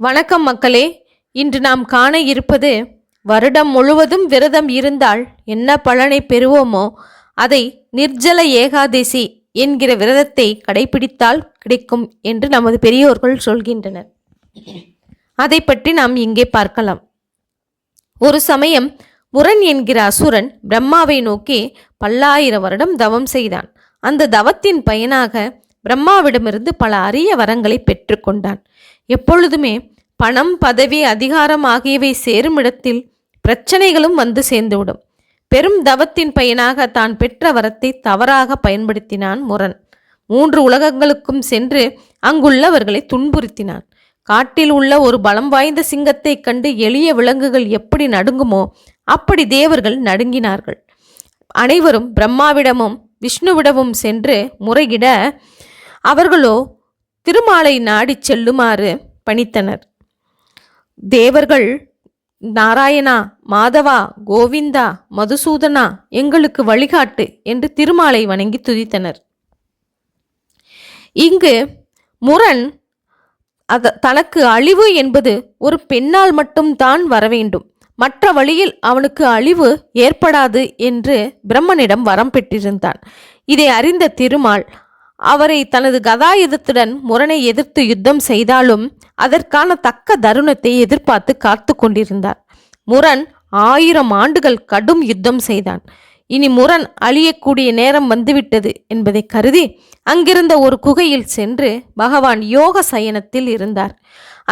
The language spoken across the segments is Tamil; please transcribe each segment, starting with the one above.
வணக்கம் மக்களே. இன்று நாம் காண இருப்பது வருடம் முழுவதும் விரதம் இருந்தால் என்ன பலனை பெறுவோமோ அதை நிர்ஜல ஏகாதசி என்கிற விரதத்தை கடைபிடித்தால் கிடைக்கும் என்று நமது பெரியோர்கள் சொல்கின்றனர். அதை பற்றி நாம் இங்கே பார்க்கலாம். ஒரு சமயம் முரன் என்கிற அசுரன் பிரம்மாவை நோக்கி பல்லாயிரம் வருடம் தவம் செய்தான். அந்த தவத்தின் பயனாக பிரம்மாவிடமிருந்து பல அரிய வரங்களை பெற்றுக்கொண்டான். எப்பொழுதுமே பணம், பதவி, அதிகாரம் ஆகியவை சேரும் இடத்தில் பிரச்சனைகளும் வந்து சேர்ந்துவிடும். பெரும் தவத்தின் பயனாக தான் பெற்ற வரத்தை தவறாக பயன்படுத்தினான் முரன். 3 உலகங்களுக்கும் சென்று அங்குள்ளவர்களை துன்புறுத்தினான். காட்டில் உள்ள ஒரு பலம் வாய்ந்த சிங்கத்தை கண்டு எளிய விலங்குகள் எப்படி நடுங்குமோ அப்படி தேவர்கள் நடுங்கினார்கள். அனைவரும் பிரம்மாவிடமும் விஷ்ணுவிடமும் சென்று முறையிட அவர்களோ திருமாலை நாடிச் செல்லுமாறு பணித்தனர். தேவர்கள் நாராயணா, மாதவா, கோவிந்தா, மதுசூதனா, எங்களுக்கு வழிகாட்டு என்று திருமாலை வணங்கி துதித்தனர். இங்கு முரன் தனக்கு அழிவு என்பது ஒரு பெண்ணால் மட்டும்தான் வர வேண்டும், மற்ற வழியில் அவனுக்கு அழிவு ஏற்படாது என்று பிரம்மனிடம் வரம் பெற்றிருந்தான். இதை அறிந்த திருமால் அவரை தனது கதாயுதத்துடன் முரனை எதிர்த்து யுத்தம் செய்தாலும் அதற்கான தக்க தருணத்தை எதிர்பார்த்து காத்து கொண்டிருந்தார். முரன் 1000 ஆண்டுகள் கடும் யுத்தம் செய்தான். இனி முரன் அழியக்கூடிய நேரம் வந்துவிட்டது என்பதை கருதி அங்கிருந்த ஒரு குகையில் சென்று பகவான் யோக சயனத்தில் இருந்தார்.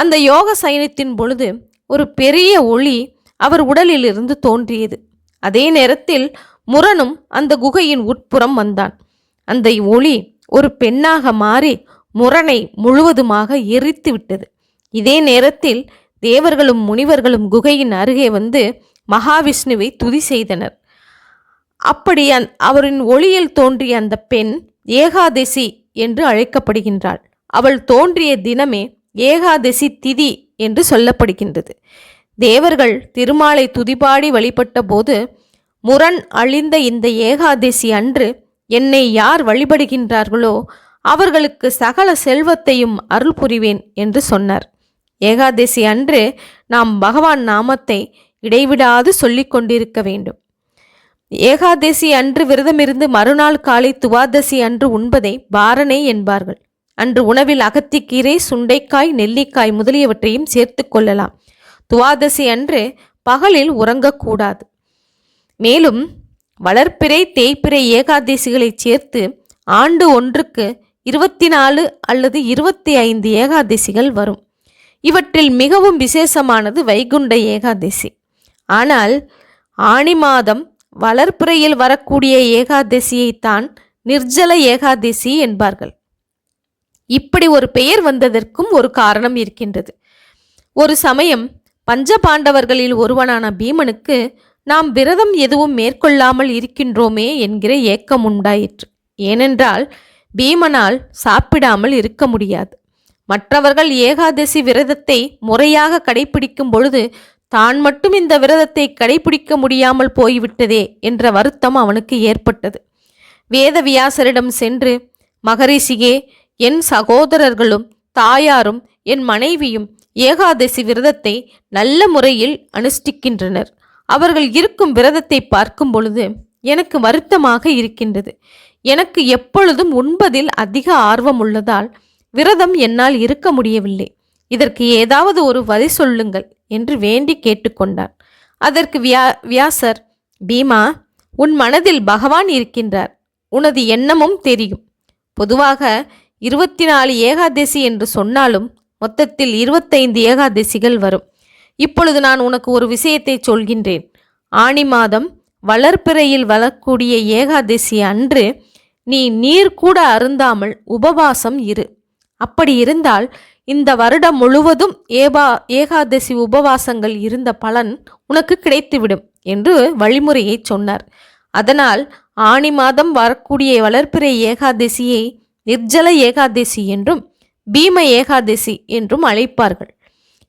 அந்த யோக சயனத்தின் பொழுது ஒரு பெரிய ஒளி அவர் உடலில் இருந்து தோன்றியது. அதே நேரத்தில் முரனும் அந்த குகையின் உட்புறம் வந்தான். அந்த ஒளி ஒரு பெண்ணாக மாறி முரனை முழுவதுமாக எரித்து விட்டது. இதே நேரத்தில் தேவர்களும் முனிவர்களும் குகையின் அருகே வந்து மகாவிஷ்ணுவை துதி செய்தனர். அப்படி அவரின் ஒளியில் தோன்றிய அந்த பெண் ஏகாதசி என்று அழைக்கப்படுகின்றாள். அவள் தோன்றிய தினமே ஏகாதசி திதி என்று சொல்லப்படுகின்றது. தேவர்கள் திருமாலை துதிபாடி வழிபட்ட போது முரண் அழிந்த இந்த ஏகாதசி அன்று என்னை யார் வழிபடுகின்றார்களோ அவர்களுக்கு சகல செல்வத்தையும் அருள் புரிவேன் என்று சொன்னார். ஏகாதசி அன்று நாம் பகவான் நாமத்தை இடைவிடாது சொல்லிக் கொண்டிருக்க வேண்டும். ஏகாதசி அன்று விரதமிருந்து மறுநாள் காலை துவாதசி அன்று உண்பதை பாரணை என்பார்கள். அன்று உணவில் அகத்திக்கீரை, சுண்டைக்காய், நெல்லிக்காய் முதலியவற்றையும் சேர்த்து கொள்ளலாம். துவாதசி அன்று பகலில் உறங்கக்கூடாது. மேலும் வளர்ப்பிறை, தேய்பிறை ஏகாதசிகளை சேர்த்து ஆண்டு ஒன்றுக்கு 24 அல்லது 25 ஏகாதசிகள் வரும். இவற்றில் மிகவும் விசேஷமானது வைகுண்ட ஏகாதசி. ஆனால் ஆனி மாதம் வளர்ப்பிறையில் வரக்கூடிய ஏகாதசியைத்தான் நிர்ஜல ஏகாதசி என்பார்கள். இப்படி ஒரு பெயர் வந்ததற்கும் ஒரு காரணம் இருக்கின்றது. ஒரு சமயம் பஞ்சபாண்டவர்களில் ஒருவனான பீமனுக்கு நாம் விரதம் எதுவும் மேற்கொள்ளாமல் இருக்கின்றோமே என்கிற ஏக்கம் உண்டாயிற்று. ஏனென்றால் பீமனால் சாப்பிடாமல் இருக்க முடியாது. மற்றவர்கள் ஏகாதசி விரதத்தை முறையாக கடைபிடிக்கும் பொழுது தான் மட்டும் இந்த விரதத்தை கடைபிடிக்க முடியாமல் போய்விட்டதே என்ற வருத்தம் அவனுக்கு ஏற்பட்டது. வேதவியாசரிடம் சென்று, மகரிஷியே, என் சகோதரர்களும் தாயாரும் என் மனைவியும் ஏகாதசி விரதத்தை நல்ல முறையில் அனுஷ்டிக்கின்றனர். அவர்கள் இருக்கும் விரதத்தை பார்க்கும் பொழுது எனக்கு வருத்தமாக இருக்கின்றது. எனக்கு எப்பொழுதும் உண்பதில் அதிக ஆர்வம் உள்ளதால் விரதம் என்னால் இருக்க முடியவில்லை. இதற்கு ஏதாவது ஒரு வழி சொல்லுங்கள் என்று வேண்டி கேட்டுக்கொண்டார். அதற்கு வியாசர், பீமா, உன் மனதில் பகவான் இருக்கின்றார். உனது எண்ணமும் தெரியும். பொதுவாக 24 ஏகாதசி என்று சொன்னாலும் மொத்தத்தில் 25 ஏகாதசிகள் வரும். இப்பொழுது நான் உனக்கு ஒரு விஷயத்தை சொல்கின்றேன். ஆனி மாதம் வளர்ப்பிறையில் வரக்கூடிய ஏகாதசி அன்று நீ நீர் கூட அருந்தாமல் உபவாசம் இரு. அப்படி இருந்தால் இந்த வருடம் முழுவதும் ஏகாதசி உபவாசங்கள் இருந்த பலன் உனக்கு கிடைத்துவிடும் என்று வழிமுறையை சொன்னார். அதனால் ஆனி மாதம் வரக்கூடிய வளர்ப்பிறை ஏகாதசியை நிர்ஜல ஏகாதசி என்றும் பீம ஏகாதசி என்றும் அழைப்பார்கள்.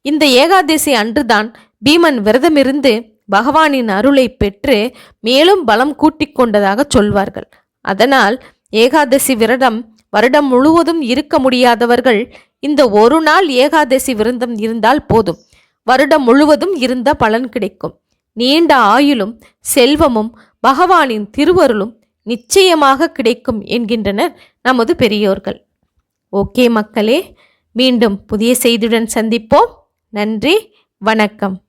இந்த ஏகாதசி அன்றுதான் பீமன் விரதமிருந்து பகவானின் அருளை பெற்று மேலும் பலம் கூட்டிக் கொண்டதாக சொல்வார்கள். அதனால் ஏகாதசி விரதம் வருடம் முழுவதும் இருக்க முடியாதவர்கள் இந்த ஒரு நாள் ஏகாதசி விரதம் இருந்தால் போதும், வருடம் முழுவதும் இருந்த பலன் கிடைக்கும். நீண்ட ஆயுளும் செல்வமும் பகவானின் திருவருளும் நிச்சயமாக கிடைக்கும் என்கின்றனர் நமது பெரியோர்கள். ஓகே மக்களே, மீண்டும் புதிய செய்தியுடன் சந்திப்போம். நன்றி, வணக்கம்.